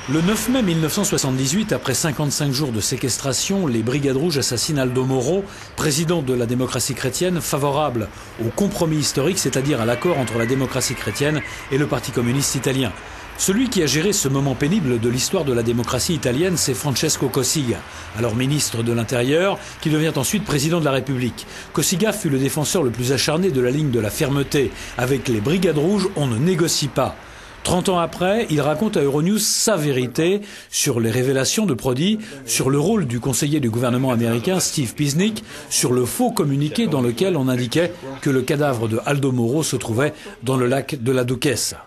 Le 9 mai 1978, après 55 jours de séquestration, les Brigades Rouges assassinent Aldo Moro, président de la démocratie chrétienne, favorable au compromis historique, c'est-à-dire à l'accord entre la démocratie chrétienne et le Parti communiste italien. Celui qui a géré ce moment pénible de l'histoire de la démocratie italienne, c'est Francesco Cossiga, alors ministre de l'Intérieur, qui devient ensuite président de la République. Cossiga fut le défenseur le plus acharné de la ligne de la fermeté. Avec les Brigades Rouges, on ne négocie pas. 30 ans après, il raconte à Euronews sa vérité sur les révélations de Prodi, sur le rôle du conseiller du gouvernement américain Steve Pisnik, sur le faux communiqué dans lequel on indiquait que le cadavre de Aldo Moro se trouvait dans le lac de la Duchessa.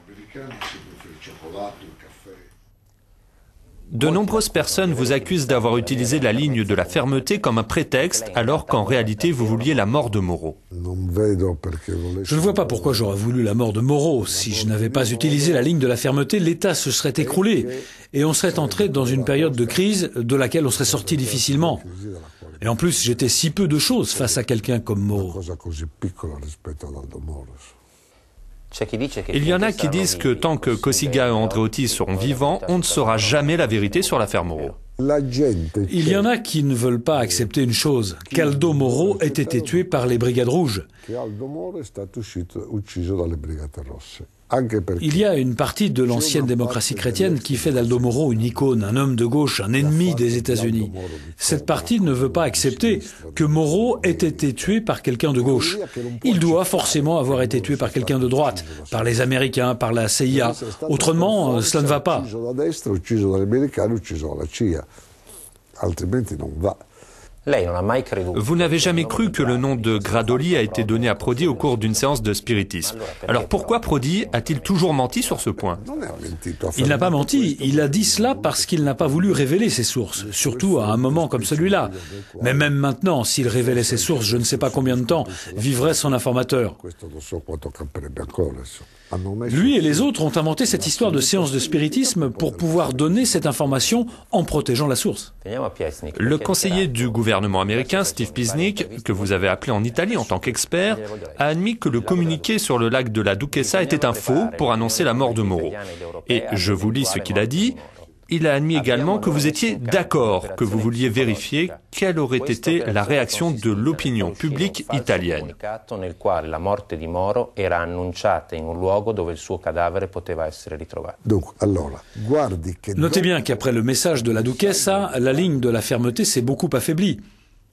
De nombreuses personnes vous accusent d'avoir utilisé la ligne de la fermeté comme un prétexte, alors qu'en réalité vous vouliez la mort de Moro. Je ne vois pas pourquoi j'aurais voulu la mort de Moro. Si je n'avais pas utilisé la ligne de la fermeté, l'État se serait écroulé et on serait entré dans une période de crise de laquelle on serait sorti difficilement. Et en plus, j'étais si peu de choses face à quelqu'un comme Moro. Il y en a qui disent que tant que Cossiga et Andreotti seront vivants, on ne saura jamais la vérité sur l'affaire Moro. Il y en a qui ne veulent pas accepter une chose, qu'Aldo Moro ait été tué par les Brigades Rouges. Il y a une partie de l'ancienne démocratie chrétienne qui fait d'Aldo Moro une icône, un homme de gauche, un ennemi des États-Unis. Cette partie ne veut pas accepter que Moro ait été tué par quelqu'un de gauche. Il doit forcément avoir été tué par quelqu'un de droite, par les Américains, par la CIA. Autrement, cela ne va pas. Vous n'avez jamais cru que le nom de Gradoli a été donné à Prodi au cours d'une séance de spiritisme. Alors pourquoi Prodi a-t-il toujours menti sur ce point? Il n'a pas menti, il a dit cela parce qu'il n'a pas voulu révéler ses sources, surtout à un moment comme celui-là. Mais même maintenant, s'il révélait ses sources, je ne sais pas combien de temps vivrait son informateur. Lui et les autres ont inventé cette histoire de séance de spiritisme pour pouvoir donner cette information en protégeant la source. Le conseiller du gouvernement américain, Steve Pisnik, que vous avez appelé en Italie en tant qu'expert, a admis que le communiqué sur le lac de la Duchessa était un faux pour annoncer la mort de Moro. Et je vous lis ce qu'il a dit. Il a admis également que vous étiez d'accord, que vous vouliez vérifier quelle aurait été la réaction de l'opinion publique italienne. Notez bien qu'après le message de la Duchessa, la ligne de la fermeté s'est beaucoup affaiblie.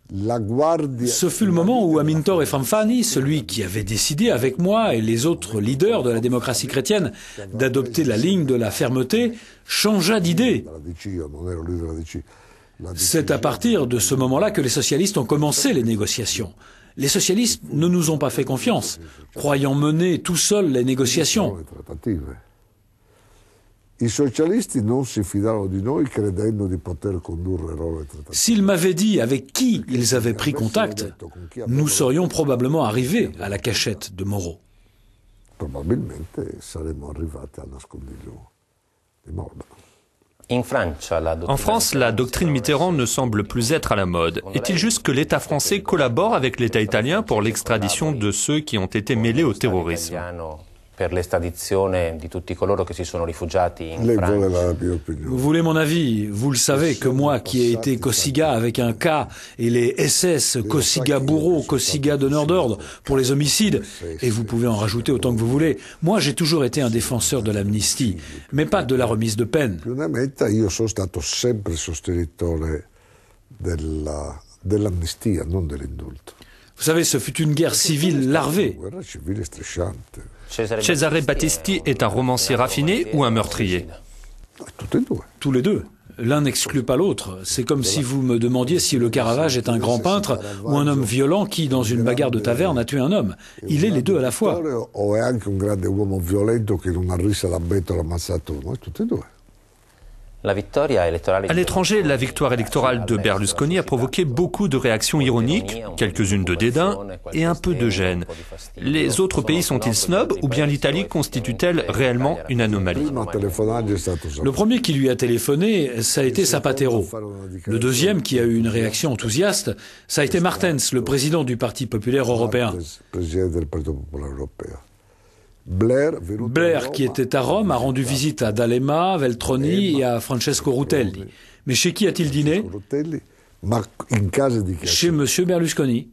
Ce fut le moment où Amintore Fanfani, celui qui avait décidé avec moi et les autres leaders de la démocratie chrétienne d'adopter la ligne de la fermeté, changea d'idée. C'est à partir de ce moment-là que les socialistes ont commencé les négociations. Les socialistes ne nous ont pas fait confiance, croyant mener tout seuls les négociations. S'ils m'avaient dit avec qui ils avaient pris contact, nous serions probablement arrivés à la cachette de Moro. En France, la doctrine Mitterrand ne semble plus être à la mode. Est-il juste que l'État français collabore avec l'État italien pour l'extradition de ceux qui ont été mêlés au terrorisme? Vous voulez mon avis? Vous le savez que moi qui ai été Cossiga avec un K et les SS, Cossiga bourreau, Cossiga donneur d'ordre pour les homicides, et vous pouvez en rajouter autant que vous voulez, moi j'ai toujours été un défenseur de l'amnistie, mais pas de la remise de peine. Vous savez, ce fut une guerre civile larvée. Cesare Battisti est un romancier raffiné ou un meurtrier? Tous les deux. L'un n'exclut pas l'autre. C'est comme si vous me demandiez si le Caravage est un grand peintre ou un homme violent qui, dans une bagarre de taverne, a tué un homme. Il est les deux à la fois. À l'étranger, la victoire électorale de Berlusconi a provoqué beaucoup de réactions ironiques, quelques-unes de dédain et un peu de gêne. Les autres pays sont-ils snobs ou bien l'Italie constitue-t-elle réellement une anomalie? Le premier qui lui a téléphoné, ça a été Zapatero. Le deuxième qui a eu une réaction enthousiaste, ça a été Martens, le président du Parti populaire européen. Blair, qui était à Rome, a rendu visite à D'Alema, Veltroni et à Francesco Rutelli. Mais chez qui a-t-il dîné? Chez M. Berlusconi.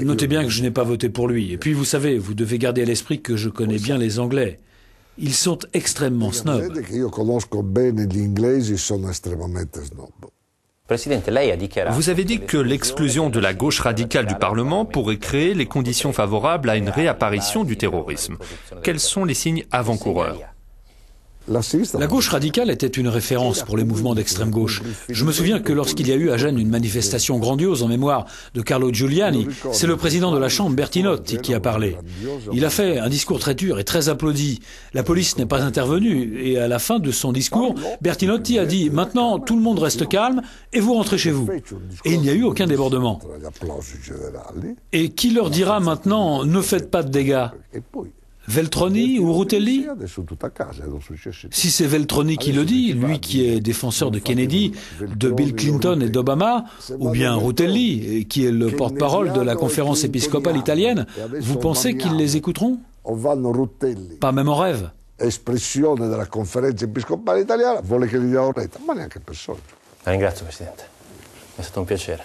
Notez bien que je n'ai pas voté pour lui. Et puis, vous savez, vous devez garder à l'esprit que je connais bien les Anglais. Ils sont extrêmement snobs. Vous avez dit que l'exclusion de la gauche radicale du Parlement pourrait créer les conditions favorables à une réapparition du terrorisme. Quels sont les signes avant-coureurs ? La gauche radicale était une référence pour les mouvements d'extrême gauche. Je me souviens que lorsqu'il y a eu à Gênes une manifestation grandiose en mémoire de Carlo Giuliani, c'est le président de la Chambre, Bertinotti, qui a parlé. Il a fait un discours très dur et très applaudi. La police n'est pas intervenue et à la fin de son discours, Bertinotti a dit « Maintenant, tout le monde reste calme et vous rentrez chez vous ». Et il n'y a eu aucun débordement. Et qui leur dira maintenant « Ne faites pas de dégâts » ? Veltroni ou Rutelli? Si c'est Veltroni qui le dit, lui qui est défenseur de Kennedy, de Bill Clinton et d'Obama, ou bien Rutelli, qui est le porte-parole de la conférence épiscopale italienne, vous pensez qu'ils les écouteront? Pas même en rêve. Espressione della conferenza episcopale italiana vuole che gli dia retta, ma neanche per sogno. La ringrazio, Presidente. È stato un piacere.